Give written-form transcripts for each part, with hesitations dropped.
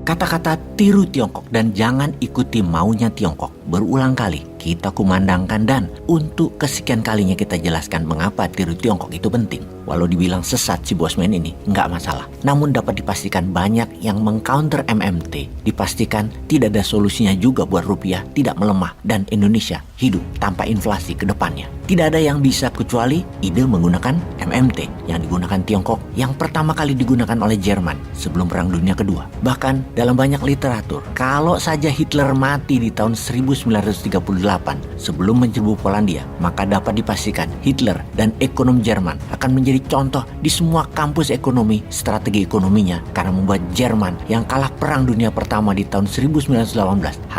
Kata-kata tiru Tiongkok dan jangan ikuti maunya Tiongkok berulang kali kita kumandangkan dan untuk kesekian kalinya kita jelaskan mengapa tiru Tiongkok itu penting. Walau dibilang sesat si Bosman ini, nggak masalah. Namun dapat dipastikan banyak yang mengcounter MMT. Dipastikan tidak ada solusinya juga buat rupiah tidak melemah dan Indonesia hidup tanpa inflasi ke depannya. Tidak ada yang bisa kecuali ide menggunakan MMT yang digunakan Tiongkok yang pertama kali digunakan oleh Jerman sebelum Perang Dunia Kedua. Bahkan dalam banyak literatur, kalau saja Hitler mati di tahun 1938 sebelum mencerbuk Polandia, maka dapat dipastikan Hitler dan ekonom Jerman akan menjadi contoh di semua kampus ekonomi strategi ekonominya karena membuat Jerman yang kalah Perang Dunia Pertama di tahun 1918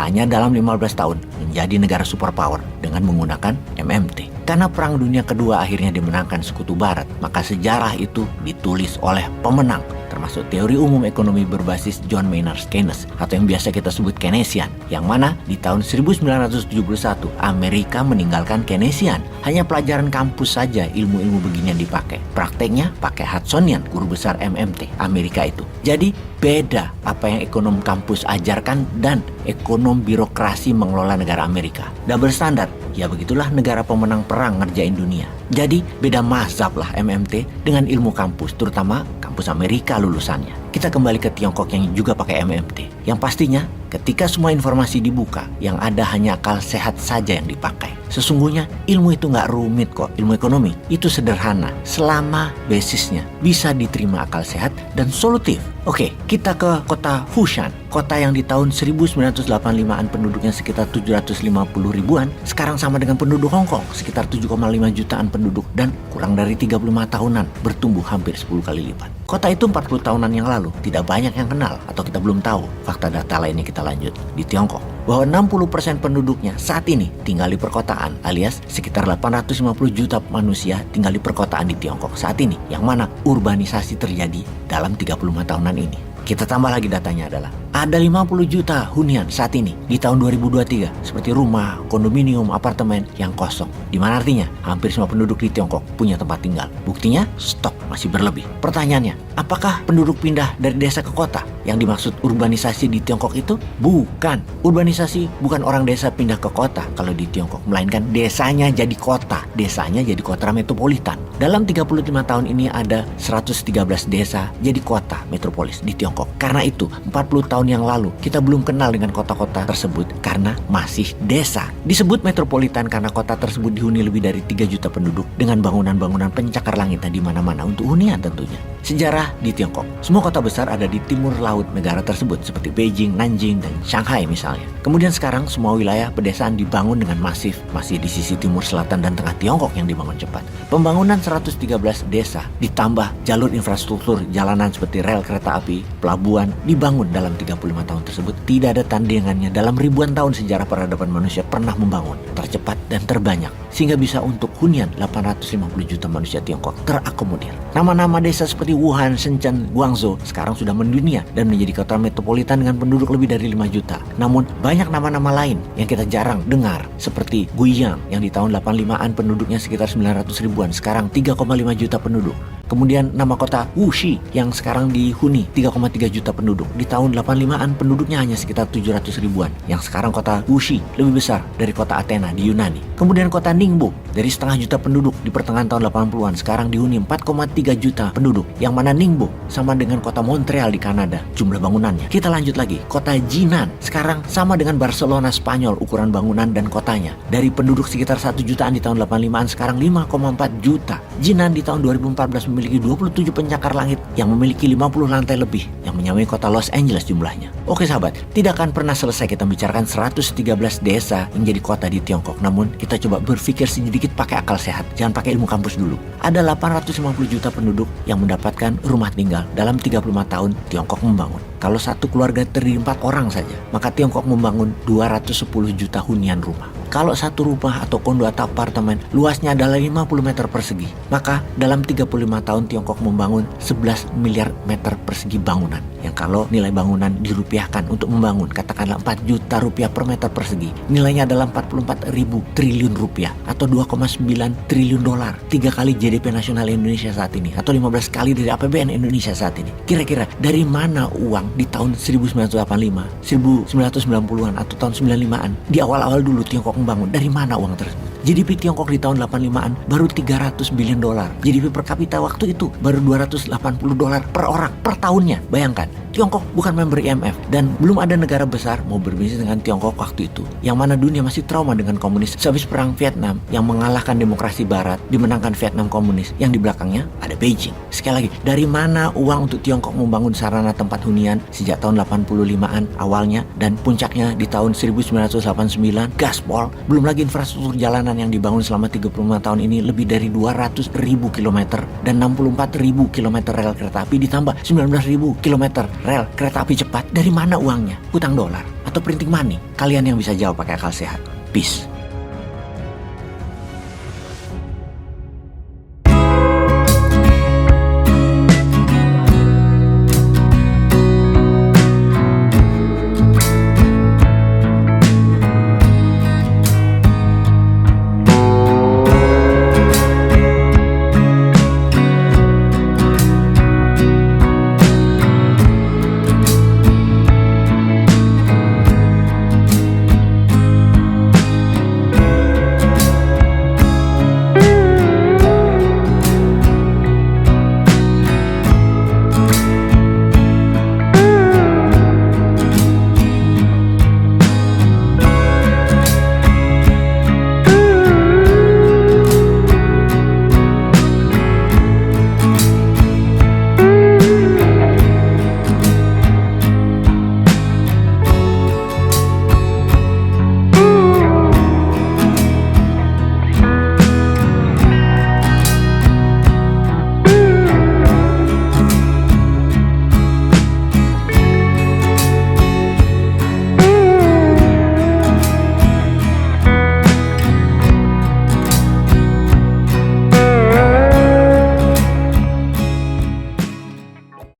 hanya dalam 15 tahun menjadi negara superpower dengan menggunakan MMT. Karena Perang Dunia Kedua akhirnya dimenangkan Sekutu Barat, maka sejarah itu ditulis oleh pemenang, termasuk teori umum ekonomi berbasis John Maynard Keynes atau yang biasa kita sebut Keynesian, yang mana di tahun 1971 Amerika meninggalkan Keynesian. Hanya pelajaran kampus saja ilmu-ilmu beginian dipakai. Prakteknya pakai Hudsonian, guru besar MMT Amerika itu. Jadi beda apa yang ekonom kampus ajarkan dan ekonom birokrasi mengelola negara Amerika. Double standard, ya begitulah negara pemenang perang ngerjain dunia. Jadi beda mazhab lah MMT dengan ilmu kampus, terutama kampus Amerika lulusannya. Kita kembali ke Tiongkok yang juga pakai MMT. Yang pastinya ketika semua informasi dibuka, yang ada hanya akal sehat saja yang dipakai. Sesungguhnya ilmu itu nggak rumit kok. Ilmu ekonomi itu sederhana selama basisnya bisa diterima akal sehat dan solutif. Oke, kita ke kota Fushan. Kota yang di tahun 1985-an penduduknya sekitar 750 ribuan, sekarang sama dengan penduduk Hong Kong, sekitar 7,5 jutaan penduduk dan kurang dari 35 tahunan, bertumbuh hampir 10 kali lipat. Kota itu 40 tahunan yang lalu tidak banyak yang kenal atau kita belum tahu. Fakta data lainnya kita lanjut. Di Tiongkok, bahwa 60% penduduknya saat ini tinggal di perkotaan, alias sekitar 850 juta manusia tinggal di perkotaan di Tiongkok saat ini, yang mana urbanisasi terjadi dalam 35 tahunan ini. Kita tambah lagi datanya adalah ada 50 juta hunian saat ini di tahun 2023 seperti rumah, kondominium, apartemen yang kosong. Dimana artinya hampir semua penduduk di Tiongkok punya tempat tinggal. Buktinya stok masih berlebih. Pertanyaannya, apakah penduduk pindah dari desa ke kota? Yang dimaksud urbanisasi di Tiongkok itu bukan. Urbanisasi bukan orang desa pindah ke kota kalau di Tiongkok, melainkan desanya jadi kota. Desanya jadi kota metropolitan. Dalam 35 tahun ini ada 113 desa jadi kota metropolis di Tiongkok. Karena itu 40 tahun yang lalu kita belum kenal dengan kota-kota tersebut karena masih desa. Disebut metropolitan karena kota tersebut dihuni lebih dari 3 juta penduduk dengan bangunan-bangunan pencakar langit di mana-mana untuk hunian tentunya. Sejarah di Tiongkok. Semua kota besar ada di timur laut negara tersebut seperti Beijing, Nanjing, dan Shanghai misalnya. Kemudian sekarang semua wilayah pedesaan dibangun dengan masif, masih di sisi timur, selatan, dan tengah Tiongkok yang dibangun cepat. Pembangunan 113 desa ditambah jalur infrastruktur jalanan seperti rel kereta api, pelabuhan dibangun dalam 35 tahun tersebut. Tidak ada tandingannya dalam ribuan tahun sejarah peradaban manusia pernah membangun tercepat dan terbanyak sehingga bisa untuk hunian 850 juta manusia Tiongkok terakomodir. Nama-nama desa seperti Wuhan, Shenzhen, Guangzhou sekarang sudah mendunia dan menjadi kota metropolitan dengan penduduk lebih dari 5 juta. Namun banyak nama-nama lain yang kita jarang dengar seperti Guiyang yang di tahun 85-an penduduknya sekitar 900 ribuan, sekarang 3,5 juta penduduk. Kemudian nama kota Wuxi yang sekarang dihuni 3,3 juta penduduk. Di tahun 85-an penduduknya hanya sekitar 700 ribuan. Yang sekarang kota Wuxi lebih besar dari kota Athena di Yunani. Kemudian kota Ningbo dari setengah juta penduduk di pertengahan tahun 80-an sekarang dihuni 4,3 juta penduduk. Yang mana Ningbo sama dengan kota Montreal di Kanada jumlah bangunannya. Kita lanjut lagi, kota Jinan sekarang sama dengan Barcelona Spanyol ukuran bangunan dan kotanya. Dari penduduk sekitar 1 jutaan di tahun 85-an sekarang 5,4 juta. Jinan di tahun 2014 memiliki 27 pencakar langit yang memiliki 50 lantai lebih yang menyamai kota Los Angeles jumlahnya. Oke sahabat, tidak akan pernah selesai kita bicarakan 113 desa yang jadi kota di Tiongkok. Namun kita coba berpikir sedikit pakai akal sehat, jangan pakai ilmu kampus dulu. Ada 850 juta penduduk yang mendapatkan rumah tinggal dalam 35 tahun Tiongkok membangun. Kalau satu keluarga terdiri 4 orang saja, maka Tiongkok membangun 210 juta hunian rumah. Kalau satu rumah atau kondo atau apartemen luasnya adalah 50 meter persegi, maka dalam 35 tahun Tiongkok membangun 11 miliar meter persegi bangunan. yang kalau nilai bangunan dirupiahkan untuk membangun katakanlah 4 juta rupiah per meter persegi, nilainya adalah 44 ribu triliun rupiah atau 2,9 triliun dolar, 3 kali GDP nasional Indonesia saat ini atau 15 kali dari APBN Indonesia saat ini. Kira-kira dari mana uang di tahun 1985, 1990-an atau tahun 95-an, di awal-awal dulu Tiongkok membangun, dari mana uang tersebut? GDP Tiongkok di tahun 85-an baru 300 billion dolar. GDP per kapita waktu itu baru 280 dolar per orang per tahunnya. Bayangkan, Tiongkok bukan member IMF dan belum ada negara besar mau berbisnis dengan Tiongkok waktu itu. Yang mana dunia masih trauma dengan komunis sehabis perang Vietnam yang mengalahkan demokrasi barat, dimenangkan Vietnam komunis, yang di belakangnya ada Beijing. Sekali lagi, dari mana uang untuk Tiongkok membangun sarana tempat hunian sejak tahun 85-an awalnya dan puncaknya di tahun 1989, gaspol, belum lagi infrastruktur jalanan yang dibangun selama 35 tahun ini lebih dari 200 ribu kilometer dan 64 ribu kilometer rel kereta api ditambah 19 ribu kilometer rel kereta api cepat. Dari mana uangnya? Hutang dolar atau printing money? Kalian yang bisa jawab pakai akal sehat. Peace.